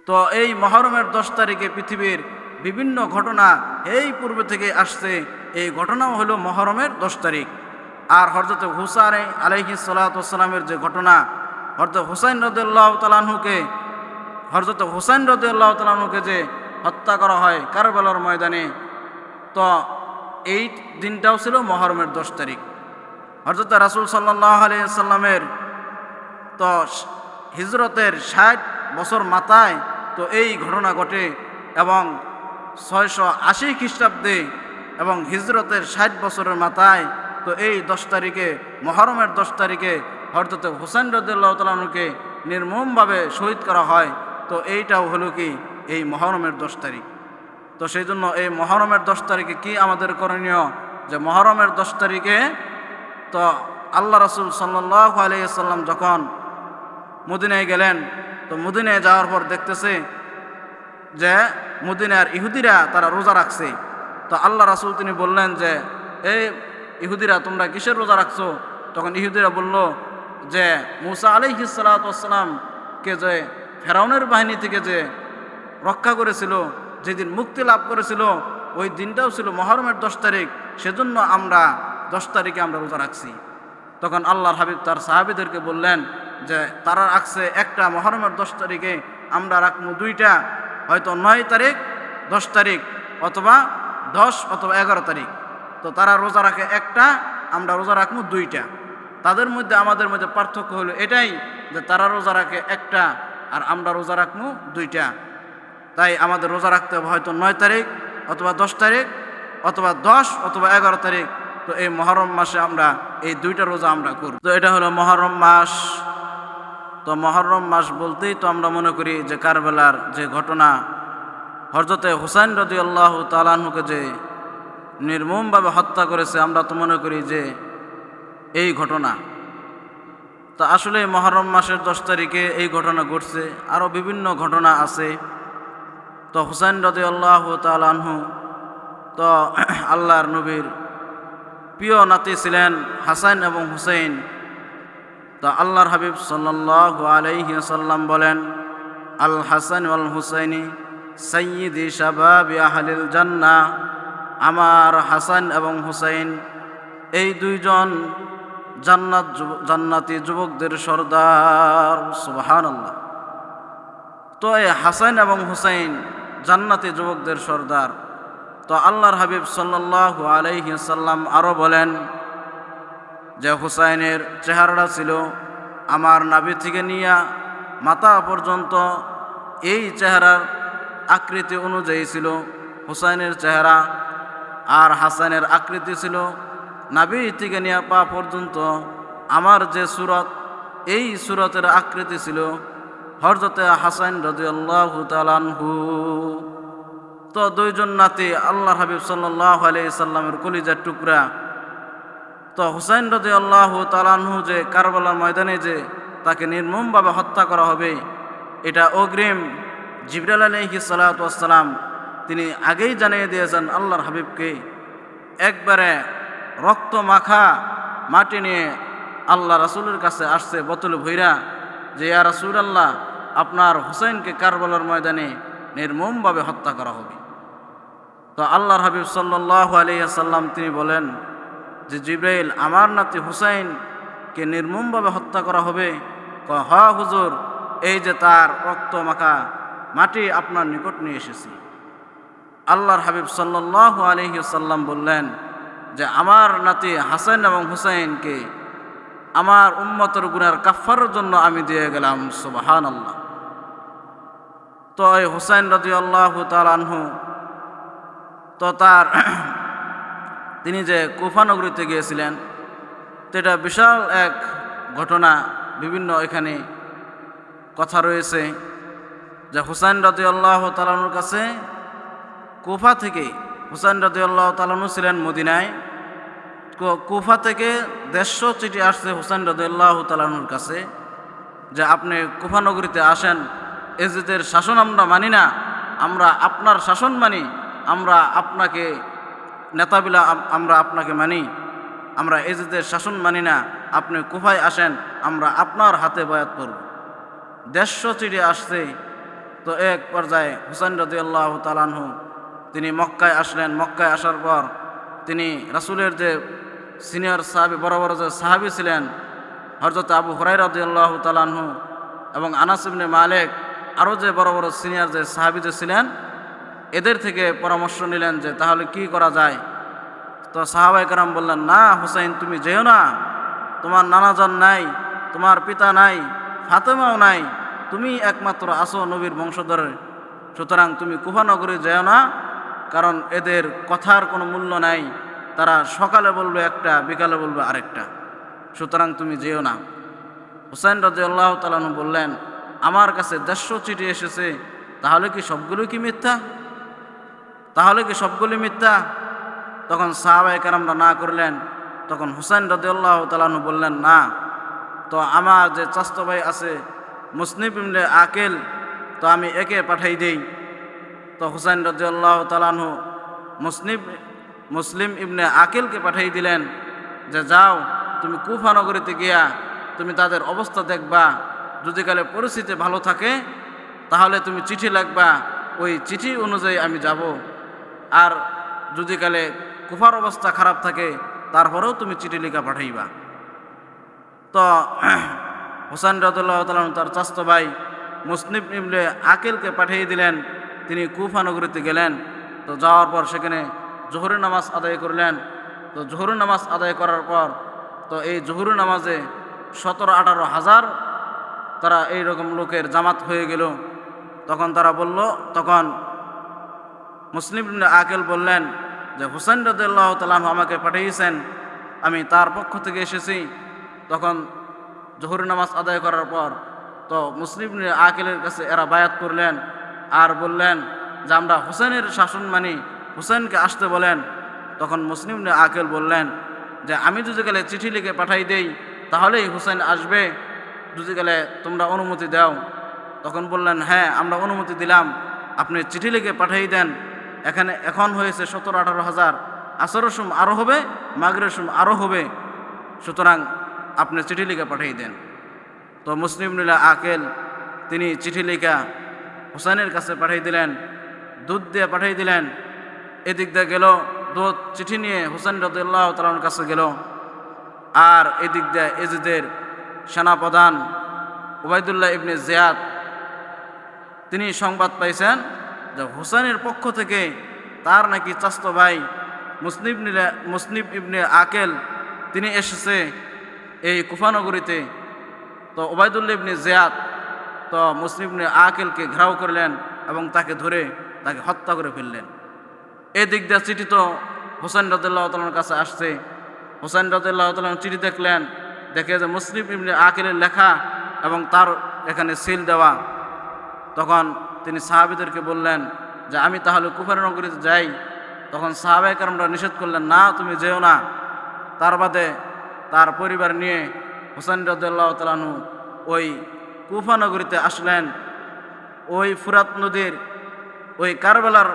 তো এই মহরমের 10 তারিখে পৃথিবীর বিভিন্ন ঘটনা এই পূর্বে থেকে আসছে। এই ঘটনাও হলো মহরমের 10 তারিখ। আর হযরত হুসাইন আলাইহিস সালাতু ওয়াস সালামের যে ঘটনা, হযরত হুসাইন রাদিয়াল্লাহু তাআলা আনহুকে যে হত্যা করা হয় কারবালার ময়দানে, তো এই দিনটাও ছিল মহরমের 10 তারিখ। হযরত রাসূল সাল্লাল্লাহু আলাইহি সাল্লামের তো হিজরতের 60 বছর মাথায় তো এই ঘটনা ঘটে, এবং 680 খ্রিস্টাব্দে এবং হিজরতের 60 বছরের মাথায় তো এই 10 তারিখে মহরমের 10 তারিখে হযরত হুসাইন রাদিয়াল্লাহু তাআলা আনহুকে নির্মমভাবে শহীদ করা হয়। তো এইটাও হলো কি এই মহরমের 10 তারিখ। তো সেই জন্য এই মহরমের 10 তারিখে কি আমাদের করণীয়, যে মহরমের 10 তারিখে তো আল্লাহ রাসূল সাল্লাল্লাহু আলাইহি সাল্লাম যখন মদিনায় গেলেন, তো মদিনায় যাওয়ার পর দেখতেছে যে মদিনার ইহুদিরা তারা রোজা রাখছে। তো আল্লাহ রাসূল তিনি বললেন যে এই ইহুদিরা তোমরা কিসের রোজা রাখছো? তখন ইহুদিরা বলল যে মূসা আলাইহিস সালাতু ওয়াস সালামকে যে ফেরাউনের বাহিনী থেকে যে রক্ষা করেছিল, যেদিন মুক্তি লাভ করেছিল, ওই দিনটাও ছিল মহরমের 10 তারিখ, সেজন্য আমরা 10 তারিখে আমরা রোজা রাখছি। তখন আল্লাহর হাবিব তার সাহাবীদেরকে বললেন যে তারা রাখছে একটা মহরমের 10 তারিখে, আমরা রাখবো দুইটা, হয়তো 9 তারিখ 10 তারিখ অথবা 10 অথবা 11 তারিখ। তো তারা রোজা রাখে একটা, আমরা রোজা রাখবো দুইটা। তাদের মধ্যে আমাদের মধ্যে পার্থক্য হলো এটাই যে তারা রোজা রাখে একটা আর আমরা রোজা রাখবো দুইটা। তাই আমাদের রোজা রাখতে হবে হয়তো 9 তারিখ অথবা 10 তারিখ অথবা 10 অথবা 11 তারিখ। তো এই মহরম মাসে আমরা এই দুইটা রোজা আমরা করব। তো এটা হলো মহরম মাস। তো মহরম মাস বলতেই তো আমরা মনে করি যে কারবালার যে ঘটনা, হযরতে হুসাইন রাদিয়াল্লাহু তাআলা আনহুকে যে নির্মমভাবে হত্যা করেছে, আমরা তো মনে করি যে এই ঘটনা। তো আসলে মহরম মাসের 10 তারিখে এই ঘটনা ঘটছে, আরও বিভিন্ন ঘটনা আছে। তো হুসাইন রাদিয়াল্লাহু তাআলা আনহু তো আল্লাহর নবীর প্রিয় নাতি ছিলেন হাসান এবং হুসাইন। তো আল্লাহর হাবিব সাল্লাল্লাহু আলাইহি ওয়াসাল্লাম বলেন, আল হাসান ওয়াল হুসাইনি সাইয়্যিদি শাবাবি আহলিল জান্নাহ, আমার হাসান এবং হুসাইন এই দুইজন জান্নাতি যুবকদের সর্দার। সুবহানাল্লাহ। তো এই হাসান এবং হুসাইন জান্নাতি যুবকদের সর্দার। তো আল্লাহর হাবিব সাল্লাল্লাহু আলাইহি ওয়াসাল্লাম আরও বলেন যে হুসাইনের চেহারাটা ছিল আমার নাভি থেকে নিয়ে মাথা পর্যন্ত, এই চেহারার আকৃতি অনুযায়ী ছিল হুসাইনের চেহারা। আর হাসানের আকৃতি ছিল নাভি থেকে নিয়ে পা পর্যন্ত আমার যে সুরত, এই সুরতের আকৃতি ছিল হযরতে হাসান রাদিয়াল্লাহু তাআলা আনহু। তো দুইজন নাতি আল্লাহর হাবিব সাল্লাল্লাহু আলাইহি সাল্লামের কলিজার টুকরা। তো হুসাইন রাদিয়াল্লাহু তাআলা আনহু যে কারবালার ময়দানে যে তাকে নির্মমভাবে হত্যা করা হবে, এটা অগ্রিম জিবরাইল আলাইহিস সালাতু ওয়াস সালাম তিনি আগেই জানিয়ে দিয়েছেন আল্লাহর হাবিবকে। একবারে রক্ত মাখা মাটি নিয়ে আল্লাহ রাসূলের কাছে আসছে বোতল ভইরা, যে ইয়া রাসূলুল্লাহ, আপনার হুসাইনকে কারবালার ময়দানে নির্মমভাবে হত্যা করা হবে। তো আল্লাহর হাবিব সাল্লাল্লাহু আলাইহি ওয়াসাল্লাম তিনি বলেন যে জিবরাইল, আমার নাতি হুসাইনকে নির্মমভাবে হত্যা করা হবে? হ্যাঁ হুজুর, এই যে তার রক্ত মাখা মাটি আপনার নিকট নিয়ে এসেছি। আল্লাহর হাবিব সাল্লাল্লাহু আলাইহি ওয়াসাল্লাম বললেন যে আমার নাতি হাসান এবং হুসাইনকে আমার উম্মতের গুনার কাফফারের জন্য আমি দিয়ে গেলাম। সুবহানাল্লাহ। তো এই হুসাইন রাদিয়াল্লাহু তাআলা আনহু তো তিনি যে কুফা নগরীতে গিয়েছিলেন, তো এটা বিশাল এক ঘটনা। বিভিন্ন এখানে কথা রয়েছে যে হুসাইন রাদিয়াল্লাহু তাআলা আনহুর কাছে কুফা থেকে, হুসাইন রাদিয়াল্লাহু তাআলা আনহু ছিলেন মদিনায়, কুফা থেকে 150 চিঠি আসছে হুসাইন রাদিয়াল্লাহু তাআলা আনহুর কাছে যে আপনি কুফা নগরীতে আসেন, এজিদের শাসন আমরা মানি না, আমরা আপনার শাসন মানি, আমরা আপনাকে নেতাবিলা আমরা আপনাকে মানি, আমরা এজিদের শাসন মানি না, আপনি কুফায় আসেন, আমরা আপনার হাতে বায়াত করব। 150 চিঠি আসছে। তো এক পর্যায়ে হুসাইন রাদিয়াল্লাহু তাআলা আনহু তিনি মক্কায় আসলেন। মক্কায় আসার পর তিনি রাসূলের যে সিনিয়র সাহাবী, বড় বড় যে সাহাবী ছিলেন, হযরত আবু হুরায়রা রাদিয়াল্লাহু তাআলা আনহু এবং আনাস ইবনে মালিক, আরও যে বড় বড় সিনিয়র যে সাহাবী যে ছিলেন, এদের থেকে পরামর্শ নিলেন যে তাহলে কি করা যায়। তো সাহাবায়ে কেরাম বললেন, না হুসাইন, তুমি যেও না, তোমার নানাজান নাই, তোমার পিতা নাই, ফাতেমাও নাই, তুমি একমাত্র আসো নবীর বংশধরের, সুতরাং তুমি কুফা নগরী যেও না, কারণ এদের কথার কোনো মূল্য নাই, তারা সকালে বলবে একটা, বিকালে বলবে আরেকটা, সুতরাং তুমি যেও না। হুসাইন রাদিয়াল্লাহু তাআলা আনহু বললেন, আমার কাছে 150 চিঠি এসেছে, তাহলে কি সবগুলো কি মিথ্যা? তাহলে কি সবগুলি মিথ্যা? তখন সাহাবায়ে কেরামরা না করলেন। তখন হুসাইন রাদিয়াল্লাহু তাআলা আনহু বললেন, না, তো আমার যে চাচতো ভাই আছে মুসনিব ইবনে আকিল, তো আমি একে পাঠাই দেই। তো হুসাইন রাদিয়াল্লাহু তাআলা আনহু মুসলিম ইবনে আকিলকে পাঠিয়ে দিলেন যে যাও, তুমি কুফা নগরীতে গিয়া তুমি তাদের অবস্থা দেখবা, যদি কালে পরিস্থিতি ভালো থাকে তাহলে তুমি চিঠি লিখবা, ওই চিঠি অনুযায়ী আমি যাব, আর যদি কালে কুফার অবস্থা খারাপ থাকে তারপরেও তুমি চিঠি লিখা পাঠাইবা। তো হুসাইন রাদিয়াল্লাহু তাআলা তার চাচতো ভাই মুসনিব ইবনে আকিলকে পাঠিয়ে দিলেন, তিনি কুফা নগরীতে গেলেন। তো যাওয়ার পর সেখানে জোহরের নামাজ আদায় করলেন। তো জোহরের নামাজ আদায় করার পর তো এই জোহরের নামাজে 17-18 হাজার তারা এইরকম লোকের জামাত হয়ে গেল। তখন তারা বলল, তখন মুসলিম ইবনে আকিল বললেন যে হুসাইন রাদিয়াল্লাহু তাআলা আনহু আমাকে পাঠিয়েছেন, আমি তার পক্ষ থেকে এসেছি। তখন জোহরের নামাজ আদায় করার পর তো মুসলিম ইবনে আকিলের কাছে এরা বায়াত করলেন আর বললেন যে আমরা হুসাইনের শাসন মানি, হুসাইনকে আসতে বলেন। তখন মুসলিম ইবনে আকিল বললেন যে আমি যদি গেলে চিঠি লিখে পাঠাই দেই তাহলেই হুসাইন আসবে, যদি গেলে তোমরা অনুমতি দাও। তখন বললেন, হ্যাঁ, আমরা অনুমতি দিলাম, আপনি চিঠি লিখে পাঠিয়ে দেন। এখন হয়েছে 17-18 হাজার, আসরের সময় আরও হবে, মাগরিবের সময় আরও হবে, সুতরাং আপনি চিঠি লিখে পাঠিয়ে দেন। তো মুসলিম ইবনে আকিল তিনি চিঠি লিখা হুসাইনের কাছে পাঠিয়ে দিলেন, দুধ দিয়ে পাঠিয়ে দিলেন। এদিক দিয়ে গেল দুধ, চিঠি নিয়ে হুসাইন রাদিয়াল্লাহু তাআলার কাছে গেল। আর এদিক দিয়ে এজিদের সেনাপ্রধান উবাইদুল্লাহ ইবনে জিয়াদ তিনি সংবাদ পাইছেন যে হুসাইনের পক্ষ থেকে তার নাকি চাচতো ভাই মুসনিব ইবনে আকিল তিনি এসেছে এই কুফা নগরীতে। তো উবাইদুল্লাহ ইবনে জিয়াদ তো মুসলিম ইবনে আকিলকে ঘেরাও করলেন এবং তাকে ধরে তাকে হত্যা করে ফেললেন। এই দিক দিয়ে চিঠি তো হুসাইন রাদিয়াল্লাহু তাআলার কাছে আসছে। হুসাইন রাদিয়াল্লাহু তাআলা চিঠি দেখলেন, দেখে যে মুসলিম ইবনে আকিলের লেখা এবং তার এখানে সিল দেওয়া। তখন তিনি সাহাবীদেরকে বললেন যে আমি তাহলে কুফা নগরীতে যাই। তখন সাহাবায়ে কেরামরা নিষেধ করলেন, না, তুমি যেও না। তার বাদে তার পরিবার নিয়ে হুসাইন রাদিয়াল্লাহু তাআলা আনহু ওই কুফা নগরীতে আসলেন। ওই ফুরাত নদীর ওই কারবালার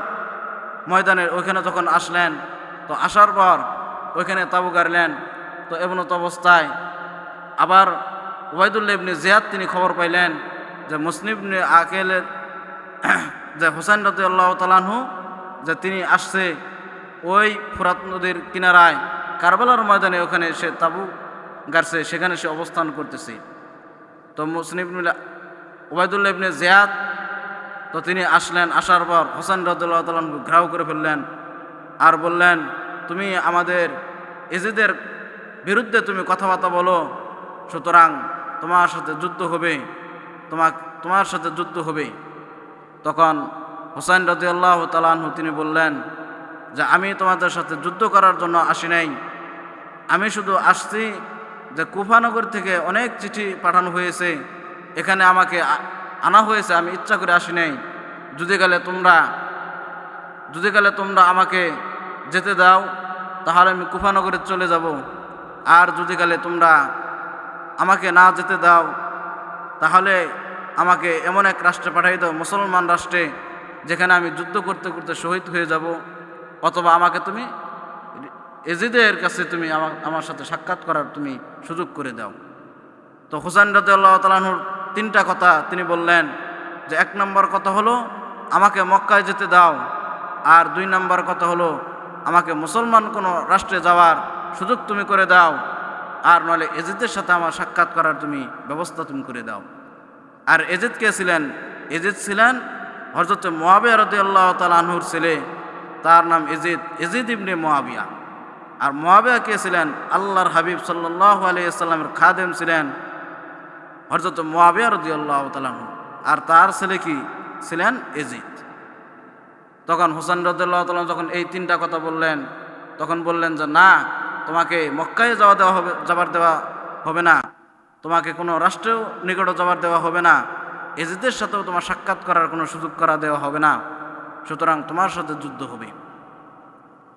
ময়দানের ওইখানে যখন আসলেন, তো আসার পর ওইখানে তাবু গাড়লেন। তো এমনত অবস্থায় আবার উবাইদুল্লাহ ইবনে জিয়াদ তিনি খবর পাইলেন যে মুসলিম ইবনে আকিলের যে হুসাইন রাদিয়াল্লাহু তাআলা আনহু যে তিনি আসছে ওই ফুরাত নদীর কিনারায় কারবালার ময়দানে, ওখানে সে তাবু গাড়ছে, সেখানে সে অবস্থান করতেছে। তো মুসলিম উবাইদুল্লাহ ইবনে জিয়াদ তো তিনি আসলেন। আসার পর হুসাইন রাদিয়াল্লাহু তাআলা আনহু ঘেরাও করে ফেললেন আর বললেন, তুমি আমাদের এজিদের বিরুদ্ধে তুমি কথাবার্তা বলো, সুতরাং তোমার সাথে যুদ্ধ হবে, তোমার সাথে যুদ্ধ হবে। তখন হুসাইন রাদিয়াল্লাহু তাআলা আনহু তিনি বললেন যে আমি তোমাদের সাথে যুদ্ধ করার জন্য আসি নাই, আমি শুধু আসছি যে কুফানগর থেকে অনেক চিঠি পাঠানো হয়েছে, এখানে আমাকে আনা হয়েছে, আমি ইচ্ছা করে আসি নাই। যদি গেলে তোমরা আমাকে যেতে দাও তাহলে আমি কুফানগরে চলে যাব, আর যদি গেলে তোমরা আমাকে না যেতে দাও তাহলে আমাকে এমন এক রাষ্ট্রে পাঠিয়ে দাও, মুসলমান রাষ্ট্রে, যেখানে আমি যুদ্ধ করতে করতে শহীদ হয়ে যাব, অথবা আমাকে তুমি এজিদের কাছে তুমি আমার সাথে সাক্ষাৎ করার তুমি সুযোগ করে দাও। তো হুসাইন রাদিয়াল্লাহু তাআলা আনহুর 3টা কথা তিনি বললেন যে 1 নম্বর কথা হলো আমাকে মক্কায় যেতে দাও, আর 2 নম্বর কথা হলো আমাকে মুসলমান কোনো রাষ্ট্রে যাওয়ার সুযোগ তুমি করে দাও, আর নইলে এজিদের সাথে আমার সাক্ষাৎ করার তুমি ব্যবস্থা তুমি করে দাও। আর এজিদ কে ছিলেন? এজিদ ছিলেন হযরত মুআবিয়া রাদিয়াল্লাহু তাআলা আনহুর ছেলে, তার নাম এজিদ, এজিদ ইবনে মুআবিয়া। আর মুআবিয়া কে ছিলেন? আল্লাহর হাবিব সাল্লাল্লাহু আলাইহি ওয়াসাল্লামের খাদেম ছিলেন হযরত মুআবিয়া রাদিয়াল্লাহু তাআলা আনহু, আর তার ছেলে কি ছিলেন? এজিদ। তখন হুসাইন রাদিয়াল্লাহু তাআলা যখন এই 3টা কথা বললেন, তখন বললেন যে না, তোমাকে মক্কায় যাবার দেওয়া হবে না, তোমাকে কোনো রাষ্ট্রেও নিকটে যাবার দেওয়া হবে না, এজিদের সাথেও তোমার সাক্ষাৎ করার কোনো সুযোগ করা দেওয়া হবে না, সুতরাং তোমার সাথে যুদ্ধ হবে।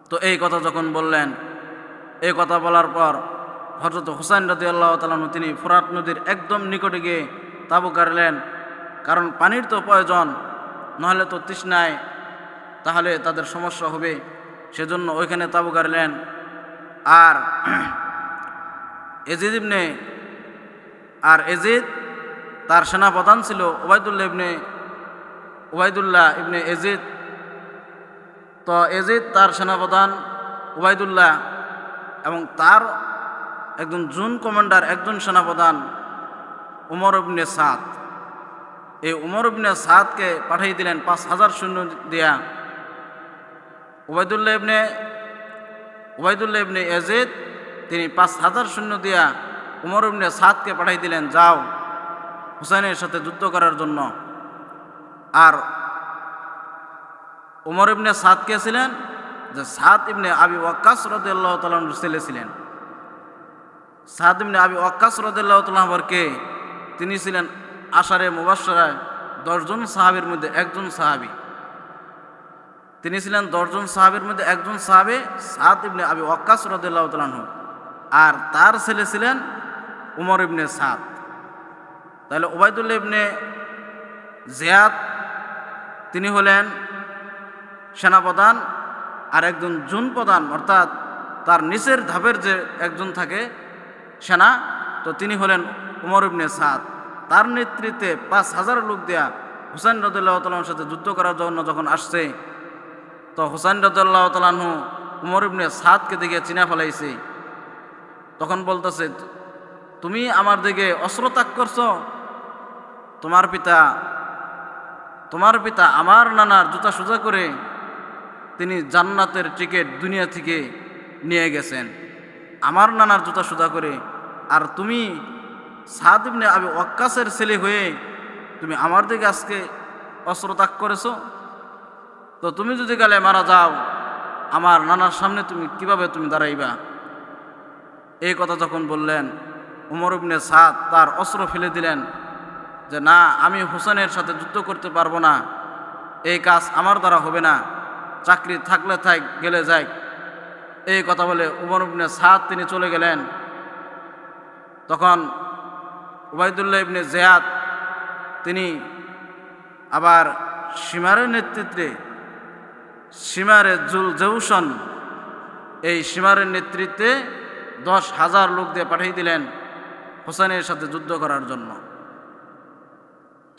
তো এই কথা যখন বললেন, এই কথা বলার পর হযরত হুসাইন রাদিয়াল্লাহু তাআলা আনহু তিনি ফোরাত নদীর একদম নিকটে গিয়ে তাঁবু গাড়লেন, কারণ পানির তো প্রয়োজন, নাহলে তো তৃষ্ণায় তাহলে তাদের সমস্যা হবে, সেজন্য ওইখানে তাঁবু গাড়লেন। আর এজিদ তার সেনাপ্রধান ছিল উবাইদুল্লাহ ইবনে এজিদ। তো এজিদ তার সেনাপ্রধান উবাইদুল্লাহ এবং তার একজন জুন কমান্ডার, একজন সেনাপ্রধান উমর ইবনে সাদ। এই উমর ইবনে সাদকে পাঠিয়ে দিলেন 5000 সৈন্য দিয়া। উবাইদুল্লাহ ইবনে এজিদ তিনি 5000 সৈন্য দিয়া উমর ইবনে সাদকে পাঠিয়ে দিলেন, যাও হুসাইনের সাথে যুদ্ধ করার জন্য। আর উমর ইবনে সাদ কে ছিলেন? যে সাদ ইবনে আবি ওয়াক্কাস রাদিয়াল্লাহু তাআলা আনহুর ছেলে ছিলেন। সাদ ইবনে আবি ওয়াক্কাস রাদিয়াল্লাহু তাআলা আনহু কে? তিনি ছিলেন আশারে মুবাশশারায় 10 জন সাহাবীর মধ্যে একজন সাহাবী। তিনি ছিলেন 10 জন সাহাবীর মধ্যে একজন সাহাবী, সাদ ইবনে আবি ওয়াক্কাস রাদিয়াল্লাহু তাআলা আনহু। আর তার ছেলে ছিলেন উমর ইবনে সাদ। তাহলে উবাইদুল্লাহ ইবনে জিয়াদ তিনি হলেন সেনাপ্রধান, আর একজন জুন প্রধান অর্থাৎ তার নিচের ধাপের যে একজন থাকে সেনা, তো তিনি হলেন উমর ইবনে সাদ। তার নেতৃত্বে 5000 লোক দেয়া হুসাইন রাদিয়াল্লাহু তাআলা আনহুর সাথে যুদ্ধ করার জন্য যখন আসছে, তো হুসাইন রাদিয়াল্লাহু তাআলা আনহু উমর ইবনে সাদকে দেখে চিনা ফেলাইছে। তখন বলতেছে, তুমি আমার দিকে অস্ত্র তাক করছো? তোমার পিতা আমার নানার জুতা সোজা করে তিনি জান্নাতের টিকিট দুনিয়া থেকে নিয়ে গেছেন, আমার নানার জুতা সোজা করে। আর তুমি সাদ ইবনে আবি ওয়াক্কাসের ছেলে হয়ে তুমি আমার দিকে আজকে অস্ত্র তাক করেছো? তো তুমি যদি গেলে মারা যাও, আমার নানার সামনে তুমি কিভাবে দাঁড়াইবা? এই কথা যখন বললেন, উমর ইবনে সাদ তার অস্ত্র ফেলে দিলেন যে না, আমি হুসাইনের সাথে যুদ্ধ করতে পারবো না, এই কাজ আমার দ্বারা হবে না, চাকরি থাকলে থাক, গেলে যাক। এই কথা বলে উমর ইবনে সাদ তিনি চলে গেলেন। তখন উবাইদুল্লাহ ইবনে জিয়াদ তিনি আবার সীমারের নেতৃত্বে সীমারে জেউশন, এই সীমারের নেতৃত্বে 10,000 লোক দিয়ে পাঠিয়ে দিলেন হুসাইনের সাথে যুদ্ধ করার জন্য।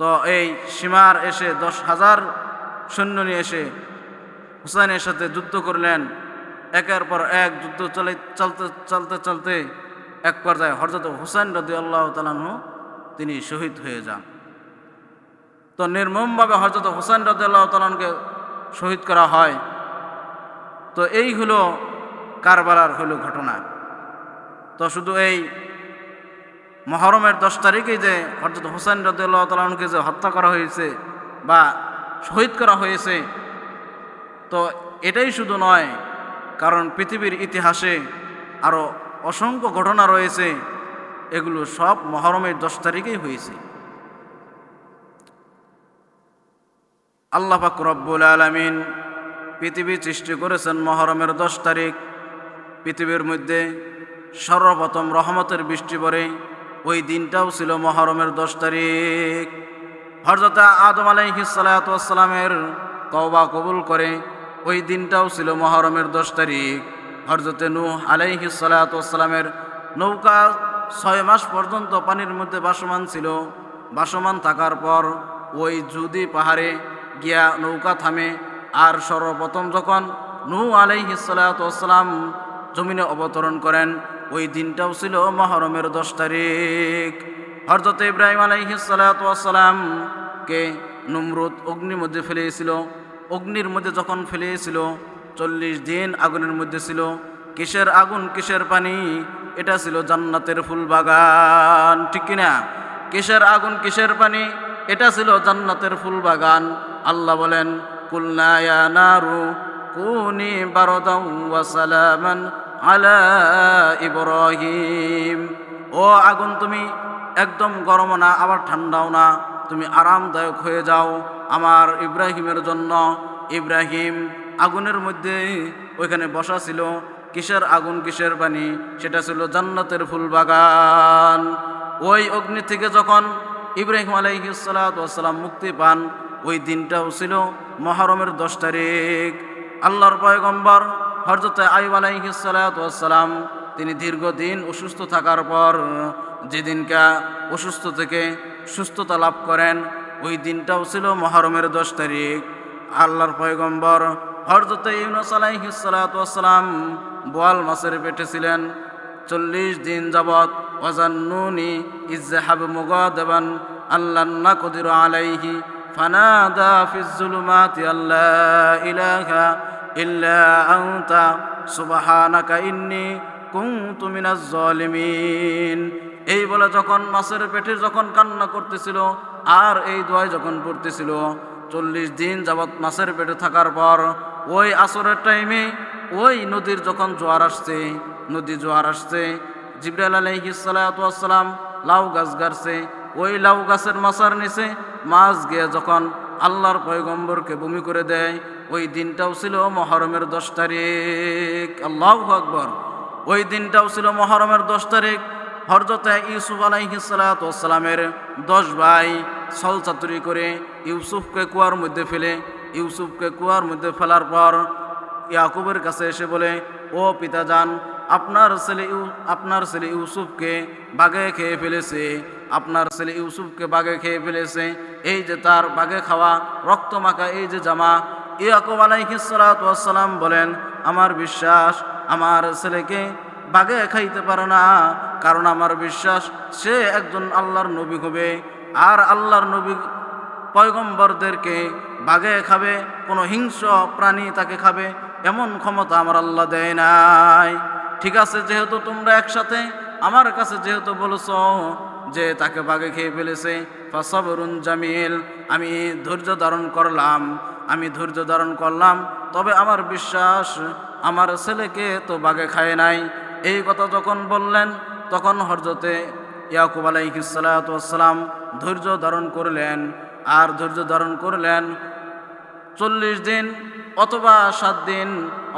তো এই সীমার এসে 10,000 সৈন্য নিয়ে এসে হুসাইনের সাথে যুদ্ধ করলেন। একের পর এক যুদ্ধ চলতে এক পর্যায়ে হযরত হুসাইন রাদিয়াল্লাহু তাআলা আনহু তিনি শহীদ হয়ে যান। তো নির্মমভাবে হযরত হুসাইন রাদিয়াল্লাহু তাআলা আনহুকে শহীদ করা হয়। তো এই হলো কারবালার ঘটনা। তো শুধু এই মুহররমের 10 তারিখে যে হযরত হুসাইন রাদিয়াল্লাহু তাআলা আনহুকে যে হত্যা করা হয়েছে বা শহীদ করা হয়েছে, তো এটাই শুধু নয়, কারণ পৃথিবীর ইতিহাসে আরও অসংখ্য ঘটনা রয়েছে, এগুলো সব মুহররমের 10 তারিখেই হয়েছে। আল্লাহ পাক রব্বুল আলামিন পৃথিবী সৃষ্টি করেছেন মুহররমের 10 তারিখ। পৃথিবীর মধ্যে সর্বপ্রথম রহমতের বৃষ্টি পড়ে ওই দিনটাও ছিল মুহররমের 10 তারিখ। হযরত আদম আলাইহিস সালাতু ওয়াস সালামের তওবা কবুল করে ওই দিনটাও ছিল মুহররমের 10 তারিখ। হযরত নূহ আলাইহিস সালাতু ওয়াস সালামের নৌকা 6 মাস পর্যন্ত পানির মধ্যে ভাসমান ছিল। ভাসমান থাকার পর ওই জুদি পাহাড়ে গিয়া নৌকা থামে। আর সর্বপ্রথম যখন নূহ আলাইহিস সালাতু ওয়াস সালাম জমিনে অবতরণ করেন, ওই দিনটাও ছিল মুহররমের 10 তারিখ। হযরত ইব্রাহিম আলাইহিস সালাতু ওয়াস সালামকে নমরুদ অগ্নির মধ্যে ফেলেছিল। অগ্নির মধ্যে যখন ফেলেছিল 40 দিন আগুনের মধ্যে ছিল। কিসের আগুন কিসের পানি? এটা ছিল জান্নাতের ফুল বাগান, ঠিক কিনা? কিসের আগুন কিসের পানি? এটা ছিল জান্নাতের ফুল বাগান। আল্লাহ বলেন, কুলনা ইয়া নারু কুনি বারদাও ওয়া সালামান আলা ইব্রাহিম। ও আগুন, তুমি একদম গরম না আবার ঠান্ডাও না, তুমি আরামদায়ক হয়ে যাও আমার ইব্রাহিমের জন্য। ইব্রাহিম আগুনের মধ্যে ওইখানে বসা ছিল। কিসের আগুন কিসের পানি? সেটা ছিল জান্নাতের ফুল বাগান। ওই অগ্নি থেকে যখন ইব্রাহিম আলাইহিস সালাতু ওয়াস সালাম মুক্তি পান, ওই দিনটাও ছিল মুহররমের 10 তারিখ। আল্লাহর পয়গম্বর হযরত আইয়ুব আলাইহিস সালাতু ওয়াস সালাম তিনি দীর্ঘদিন অসুস্থ থাকার পর যেদিনকা অসুস্থ থেকে সুস্থতা লাভ করেন, ওই দিনটাও ছিল মুহররমের 10 তারিখ। আল্লাহর পয়গম্বর হযরত ইউনূস আলাইহিস সালাতু ওয়াস সালাম বোয়াল মাছের পেটে ছিলেন 40 দিন যাবৎ। ওয়াজান্নুনি ইযহাব মুগাদাবান আল্লান নাকদিরু আলাইহি ফানাদা ফিজ যুলুমাতি আল্লা ইলাহা ইল্লা আনতা সুবহানাকা ইন্নী কুনতু মিনাজ জালিমিন। এই বলে যখন মাছের পেটে যখন কান্না করতেছিল আর এই দোয়া যখন পড়তেছিল, 40 দিন যাবৎ মাছের পেটে থাকার পর ওই আসরের টাইমে ওই নদীর যখন জোয়ার আসছে, নদী জোয়ার আসছে, জিবরাইল আলাইহিস সালাতু ওয়াস সালাম লাউ গাছ গাড়ছে। ওই লাউ গাছের মাছার নিচে মাছ গিয়ে যখন আল্লাহর পয়গম্বরকে বমি করে দেয়, ওই দিনটাও ছিল মুহররমের 10 তারিখ। আল্লাহু আকবার। ওই দিনটাও ছিল মুহররমের 10 তারিখ। হযরত ইউসুফ আলাইহিস সালাতু ওয়াস সালামের 10 ভাই ছলচাতুরি করে ইউসুফকে কুয়ার মধ্যে ফেলে, ইউসুফকে কুয়ার মধ্যে ফেলার পর ইয়াকুবের কাছে এসে বলে, ও পিতাজান, আপনার ছেলে ইউসুফকে বাঘে খেয়ে ফেলেছে, আপনার ছেলে ইউসুফকে বাঘে খেয়ে ফেলেছে। এই যে তার বাঘে খাওয়া রক্ত মাখা এই যে জামা। ইয়াকুব আলাইহিস সালাতু ওয়াস সালাম বলেন, আমার বিশ্বাস আমার ছেলেকে বাঘে খাইতে পারে না, কারণ আমার বিশ্বাস সে একজন আল্লাহর নবী হবে। আর আল্লাহর নবী পয়গম্বরদেরকে বাঘে খাবে, কোনো হিংস্র প্রাণী তাকে খাবে, এমন ক্ষমতা আমার আল্লাহ দেয় নাই। ঠিক আছে, যেহেতু তোমরা একসাথে আমার কাছে যেহেতু বলেছ যে তাকে বাঘে খেয়ে ফেলেছে, ফাসাবরুন জামিল, আমি ধৈর্য ধারণ করলাম, তবে আমার বিশ্বাস আমার ছেলেকে তো বাঘে খায় নাই। এই কথা যখন বললেন, তখন হযরতে ইয়াকুব আলাইহিস সালাতু ওয়াস সালাম ধৈর্য ধারণ করলেন। আর ধৈর্য ধারণ করলেন 40 দিন অথবা 7 দিন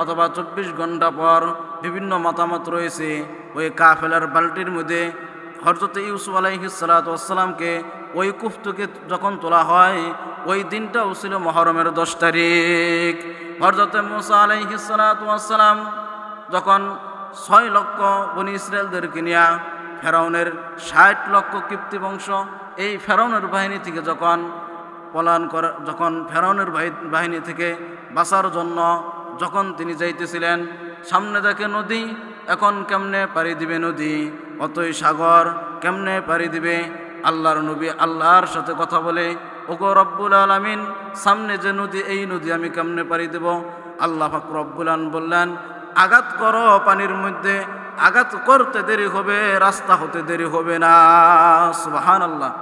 অথবা 24 ঘন্টা পর, বিভিন্ন মতামত রয়েছে। ওই কাফেলার বালতির মধ্যে হযরত ইউসুফ আলাইহিস সালাতু ওয়াস সালামকে ওই কূপ থেকে যখন তোলা হয়, ওই দিনটাও ছিল মুহররমের 10 তারিখ। হযরত মূসা আলাইহিস সালাতু ওয়াস সালাম যখন 6 লক্ষ বনী ইসরায়েলদেরকে নিয়ে ফেরাউনের 60 লক্ষ কিপ্তি বংশ এই ফেরাউনের বাহিনী থেকে যখন পলায়ন করে, যখন ফেরাউনের বাহিনী থেকে বাঁচার জন্য যখন তিনি যাইতেছিলেন, সামনে দেখে নদী, এখন কেমনে পাড়ি দিবে নদী, অতই সাগর কেমনে পাড়ি দিবে। আল্লাহর নবী আল্লাহর সাথে কথা বলে, ওগো রব্বুল আলামিন, সামনে যে নদী, এই নদী আমি কেমনে পাড়ি দেব? আল্লাহ পাক রব্বুল আলামিন বললেন, আঘাত করো পানির মধ্যে, আঘাত করতে দেরি হবে, রাস্তা হতে দেরি হবে না। সুবহানাল্লাহ।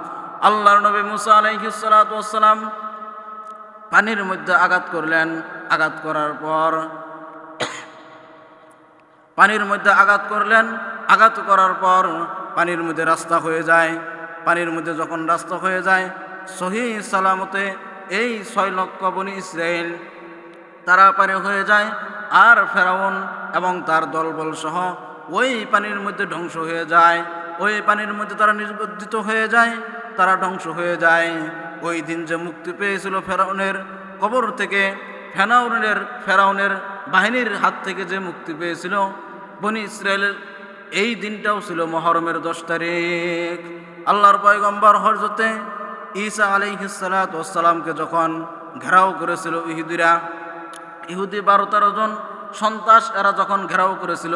আল্লাহর নবী মুসা আলাইহিস সালাতু ওয়াস সালাম পানির মধ্যে আঘাত করলেন। আঘাত করার পর পানির মধ্যে আঘাত করলেন। আঘাত করার পর পানির মধ্যে রাস্তা হয়ে যায়। পানির মধ্যে যখন রাস্তা হয়ে যায়, সহি সালামতে এই 6 লক্ষ বনী ইসরাইল তারা পানি হয়ে যায়। আর ফেরাউন এবং তার দলবল সহ ওই পানির মধ্যে ধ্বংস হয়ে যায়। ওই পানির মধ্যে তারা নিবদ্ধিত হয়ে যায়, তারা ধ্বংস হয়ে যায়। ওই দিন যে মুক্তি পেয়েছিল ফেরাউনের কবর থেকে, ফেরাউনের বাহিনীর হাত থেকে যে মুক্তি পেয়েছিল বনী ইসরায়েলের, এই দিনটাও ছিল মুহররমের 10 তারিখ। আল্লাহর পয়গম্বর হযরতে ঈসা আলাইহিস সালাতু ওয়াস সালামকে যখন ঘেরাও করেছিল ইহুদি 12-13 জন সন্ত্রাস এরা যখন ঘেরাও করেছিল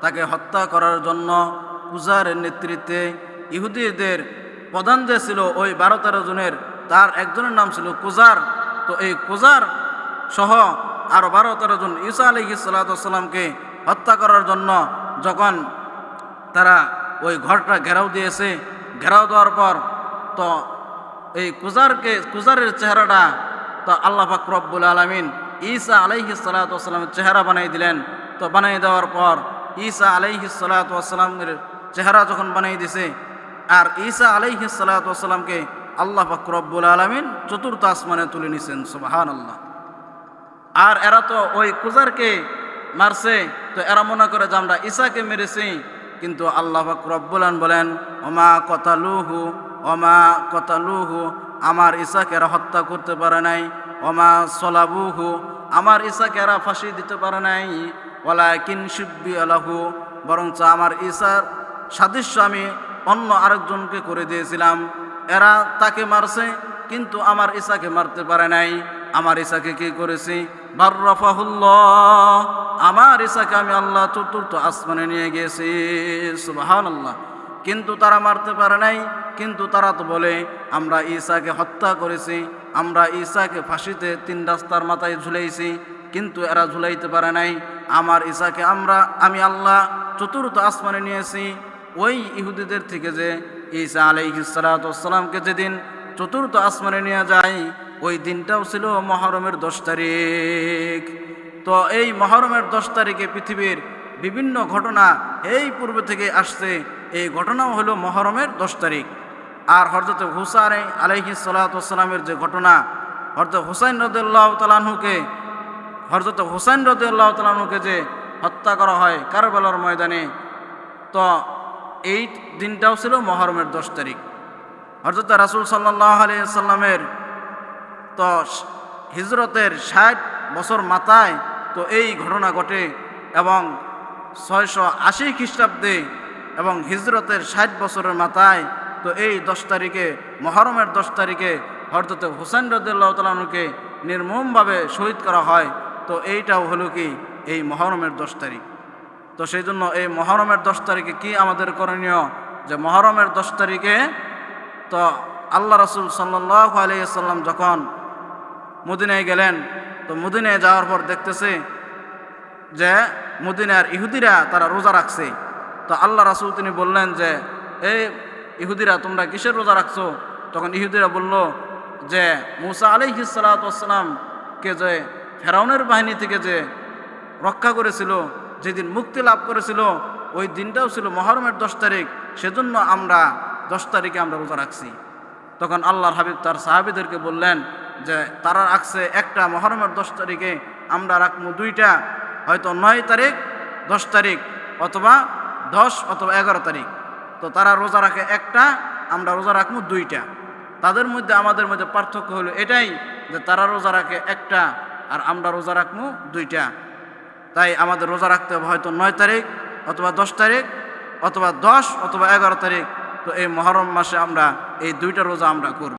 তাকে হত্যা করার জন্য কুজারের নেতৃত্বে ইহুদিদের প্রধান যে ছিল ওই 12-13 জনের তার একজনের নাম ছিল কুজার। তো এই কুজার সহ আরও 12-13 জন ঈসা আলাইহিস সালাতু ওয়াস সালামকে হত্যা করার জন্য যখন তারা ওই ঘরটা ঘেরাও দিয়েছে, ঘেরাও দেওয়ার পর তো এই কুজারের চেহারাটা তো আল্লাহ পাক রব্বুল আলামিন ঈসা আলাইহিস সালাতু ওয়াস সালামের চেহারা বানাই দিলেন। তো বানাই দেওয়ার পর ঈসা আলাইহিস সালাতু ওয়াস সালামের চেহারা যখন বানাই দিছে, আর ঈসা আলাইহিস সালাতু ওয়াস সালামকে আল্লাহ পাক রব্বুল আলামিন চতুর্থ আসমানে তুলে নিছেন, সুবহানাল্লাহ। আর এরা তো ওই কুজারকে মারছে, তো এরা মনে করে যে আমরা ঈসাকে মেরেছি, কিন্তু আল্লাহ পাক রব্বুল আলামিন বলেন ওমা কতালুহু, আমার ঈসাকে এরা হত্যা করতে পারে নাই। ওমা সলাবুহু, আমার ঈসাকে এরা ফাঁসি দিতে পারে নাই। ওয়ালাকিন শুব্বিহা লাহু, বরঞ্চ আমার ঈসার সাদৃশ্য আমি অন্য আরেকজনকে করে দিয়েছিলাম। এরা তাকে মারছে, কিন্তু আমার ঈসাকে মারতে পারে নাই। আমার ঈসাকে কি করেছি? বাররাফাহুল্লাহ, আমার ঈসাকে আমি আল্লাহ চতুর্থ আসমানে নিয়ে গিয়েছি, সুবহানাল্লাহ। কিন্তু তারা মারতে পারে নাই। কিন্তু তারা তো বলে আমরা ঈসাকে হত্যা করেছি, আমরা ঈসাকে ফাঁসিতে 3 রাস্তার মাথায় ঝুলাইছি, কিন্তু এরা ঝুলাইতে পারে নাই। আমার ঈসাকে আমি আল্লাহ চতুর্থ আসমানে নিয়েছি। ওই ইহুদিদের থেকে যে ঈসা আলাইহিস সালাতু ওয়াস সালামকে যেদিন চতুর্থ আসমানে নিয়ে যায়, ওই দিনটাও ছিল মুহররমের 10 তারিখ। তো এই মুহররমের 10 তারিখে পৃথিবীর বিভিন্ন ঘটনা এই পূর্বে থেকে আসছে, এই ঘটনাও হলো মুহররমের 10 তারিখ। আর হযরত হুসাইন আলাইহিস সালাতু ওয়াস সালামের যে ঘটনা, হযরত হুসাইন রাদিয়াল্লাহু তাআলা আনহুকে যে হত্যা করা হয় কারবালার ময়দানে, তো এই দিনটাও ছিল মুহররমের 10 তারিখ। হযরত রাসূল সাল্লাল্লাহু আলাইহি সাল্লামের তো হিজরতের 60 বছর মাথায় তো এই ঘটনা ঘটে, এবং 680 খ্রিস্টাব্দে এবং হিজরতের 60 বছরের মাথায় তো এই 10 তারিখে মুহররমের 10 তারিখে হযরত হুসাইন রাদিয়াল্লাহু তাআলা আনহুকে নির্মমভাবে শহীদ করা হয়। তো এইটাও হলো কি এই মুহররমের 10 তারিখ। তো সেই জন্য এই মুহররমের 10 তারিখে কি আমাদের করণীয়, যে মুহররমের 10 তারিখে তো আল্লাহ রাসূল সাল্লাল্লাহু আলাইহি সাল্লাম যখন মদিনায় গেলেন, তো মদিনায় যাওয়ার পর দেখতেছে যে মদিনার ইহুদিরা তারা রোজা রাখছে। তো আল্লাহ রাসূল তিনি বললেন যে এই ইহুদিরা তোমরা কিসের রোজা রাখছো? তখন ইহুদিরা বলল যে মূসা আলাইহিস সালাতু ওয়াস সালামকে যে ফেরাউনের বাহিনী থেকে যে রক্ষা করেছিল, যেদিন মুক্তি লাভ করেছিল, ওই দিনটাও ছিল মুহররমের 10 তারিখ, সেজন্য আমরা 10 তারিখে আমরা রোজা রাখছি। তখন আল্লাহর হাবিব তার সাহাবীদেরকে বললেন যে তারা রাখছে একটা মুহররমের 10 তারিখে, আমরা রাখবো 2টা, হয়তো 9 তারিখ 10 তারিখ অথবা 10 অথবা 11 তারিখ। তো তারা রোজা রাখে একটা, আমরা রোজা রাখবো 2টা। তাদের মধ্যে আমাদের মধ্যে পার্থক্য হলো এটাই যে তারা রোজা রাখে একটা আর আমরা রোজা রাখবো 2টা। তাই আমাদের রোজা রাখতে হবে হয়তো 9 তারিখ অথবা 10 তারিখ অথবা 10 অথবা 11 তারিখ। তো এই মুহররম মাসে আমরা এই 2টা রোজা আমরা করব।